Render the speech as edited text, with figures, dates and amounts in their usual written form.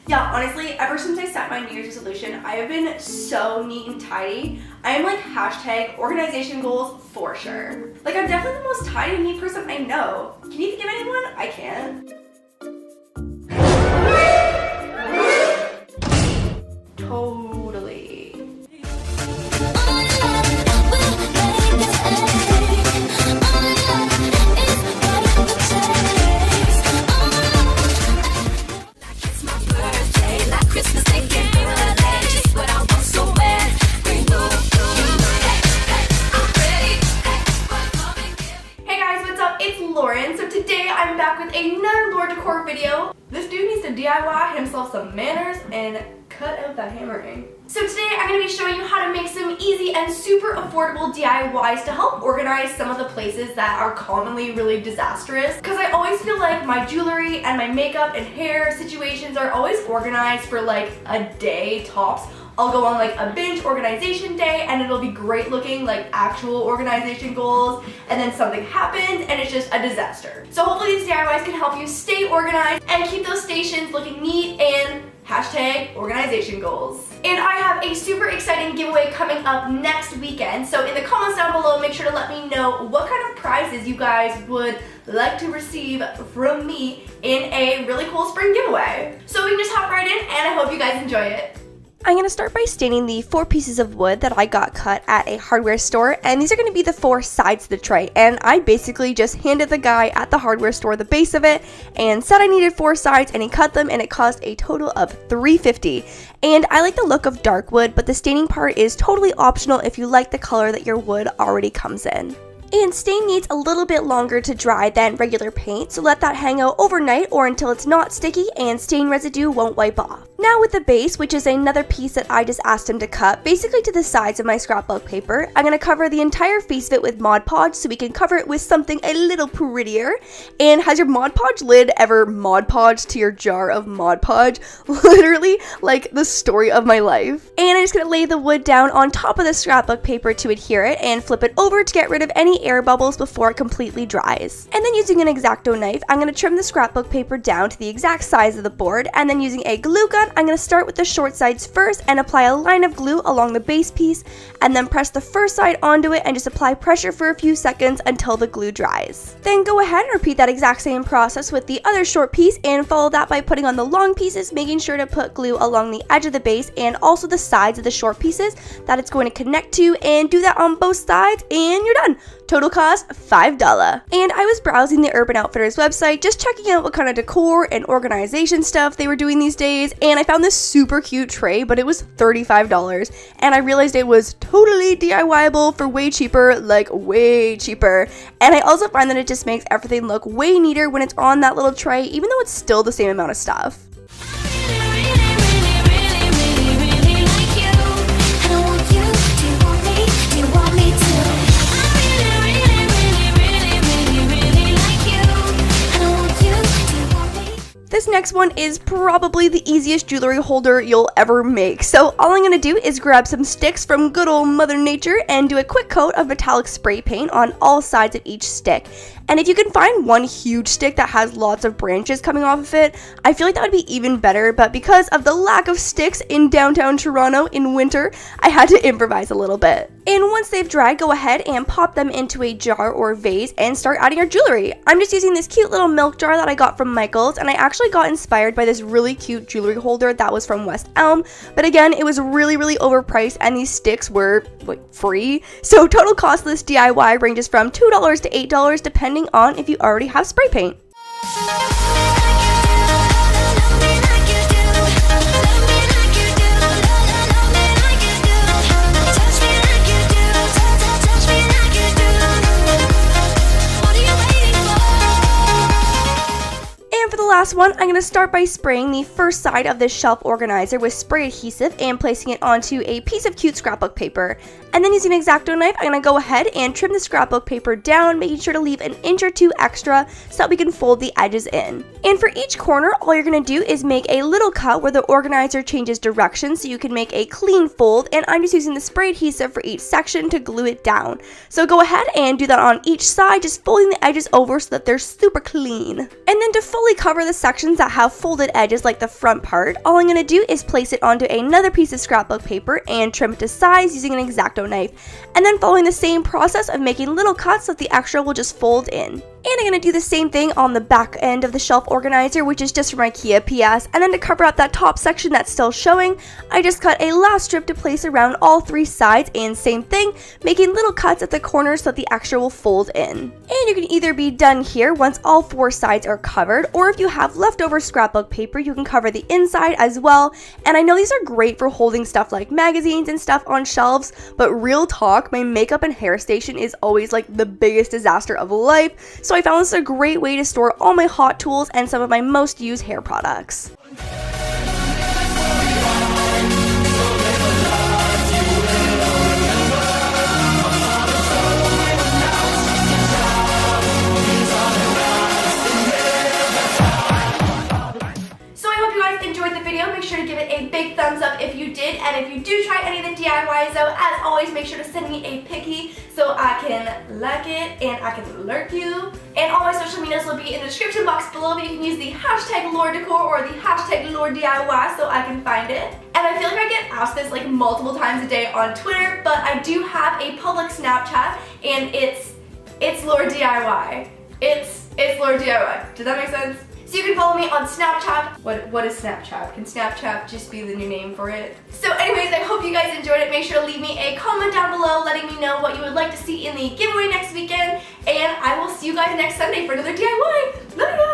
Yeah, honestly, ever since I set my New Year's resolution, I have been so neat and tidy. I am like hashtag organization goals for sure. Like, I'm definitely the most tidy and neat person I know. Can you think of anyone? I can't. Totally. So today I'm back with another Decor video. This dude needs to DIY himself some manners and cut out that hammering. So today I'm going to be showing you how to make some easy and super affordable DIYs to help organize some of the places that are commonly really disastrous. Because I always feel like my jewelry and my makeup and hair situations are always organized for like a day tops. I'll go on like a binge organization day and it'll be great looking, like actual organization goals, and then something happens and it's just a disaster. So hopefully these DIYs can help you stay organized and keep those stations looking neat and hashtag organization goals. And I have a super exciting giveaway coming up next weekend. So in the comments down below, make sure to let me know what kind of prizes you guys would like to receive from me in a really cool spring giveaway. So we can just hop right in and I hope you guys enjoy it. I'm going to start by staining the 4 pieces of wood that I got cut at a hardware store, and these are going to be the 4 sides of the tray, and I basically just handed the guy at the hardware store the base of it and said I needed 4 sides, and he cut them, and it cost a total of $3.50. And I like the look of dark wood, but the staining part is totally optional if you like the color that your wood already comes in. And stain needs a little bit longer to dry than regular paint, so let that hang out overnight or until it's not sticky and stain residue won't wipe off. Now with the base, which is another piece that I just asked him to cut, basically to the sides of my scrapbook paper, I'm going to cover the entire face of it with Mod Podge so we can cover it with something a little prettier. And has your Mod Podge lid ever Mod Podged to your jar of Mod Podge? Literally, like the story of my life. And I'm just going to lay the wood down on top of the scrapbook paper to adhere it and flip it over to get rid of any air bubbles before it completely dries. And then using an X-Acto knife, I'm going to trim the scrapbook paper down to the exact size of the board, and then using a glue gun, I'm going to start with the short sides first and apply a line of glue along the base piece, and then press the first side onto it and just apply pressure for a few seconds until the glue dries. Then go ahead and repeat that exact same process with the other short piece and follow that by putting on the long pieces, making sure to put glue along the edge of the base and also the sides of the short pieces that it's going to connect to, and do that on both sides and you're done. Total cost $5. And I was browsing the Urban Outfitters website, just checking out what kind of decor and organization stuff they were doing these days, and I found this super cute tray, but it was $35, and I realized it was totally DIYable for way cheaper, like way cheaper. And I also find that it just makes everything look way neater when it's on that little tray, even though it's still the same amount of stuff. This next one is probably the easiest jewelry holder you'll ever make. So all I'm going to do is grab some sticks from good old Mother Nature and do a quick coat of metallic spray paint on all sides of each stick. And if you can find one huge stick that has lots of branches coming off of it, I feel like that would be even better, but because of the lack of sticks in downtown Toronto in winter, I had to improvise a little bit. And once they've dried, go ahead and pop them into a jar or vase and start adding your jewelry. I'm just using this cute little milk jar that I got from Michael's, and I actually got inspired by this really cute jewelry holder that was from West Elm, but again, it was really overpriced and these sticks were like free. So total cost of this DIY ranges from $2 to $8 depending on if you already have spray paint. Last one, I'm going to start by spraying the first side of this shelf organizer with spray adhesive and placing it onto a piece of cute scrapbook paper. And then using an X-Acto knife, I'm going to go ahead and trim the scrapbook paper down, making sure to leave an inch or two extra so that we can fold the edges in. And for each corner, all you're going to do is make a little cut where the organizer changes direction so you can make a clean fold, and I'm just using the spray adhesive for each section to glue it down. So go ahead and do that on each side, just folding the edges over so that they're super clean. And then to fully cover the sections that have folded edges like the front part, all I'm going to do is place it onto another piece of scrapbook paper and trim it to size using an X-Acto knife, and then following the same process of making little cuts so that the extra will just fold in. And I'm going to do the same thing on the back end of the shelf organizer, which is just from IKEA PS, and then to cover up that top section that's still showing, I just cut a last strip to place around all 3 sides, and same thing, making little cuts at the corners so that the extra will fold in. And you can either be done here once all 4 sides are covered, or if you have leftover scrapbook paper, you can cover the inside as well. And I know these are great for holding stuff like magazines and stuff on shelves, but real talk, my makeup and hair station is always like the biggest disaster of life, so I found this a great way to store all my hot tools and some of my most used hair products. Make sure to give it a big thumbs up if you did, and if you do try any of the DIYs though, as always, make sure to send me a picky so I can like it and I can alert you. And all my social medias will be in the description box below, but you can use the hashtag #LauraDecor or the hashtag #LauraDIY so I can find it. And I feel like I get asked this like multiple times a day on Twitter, but I do have a public Snapchat, and it's LauraDIY. It's LauraDIY. Does that make sense? So you can follow me on Snapchat. What is Snapchat? Can Snapchat just be the new name for it? So anyways, I hope you guys enjoyed it. Make sure to leave me a comment down below letting me know what you would like to see in the giveaway next weekend. And I will see you guys next Sunday for another DIY. Love you guys!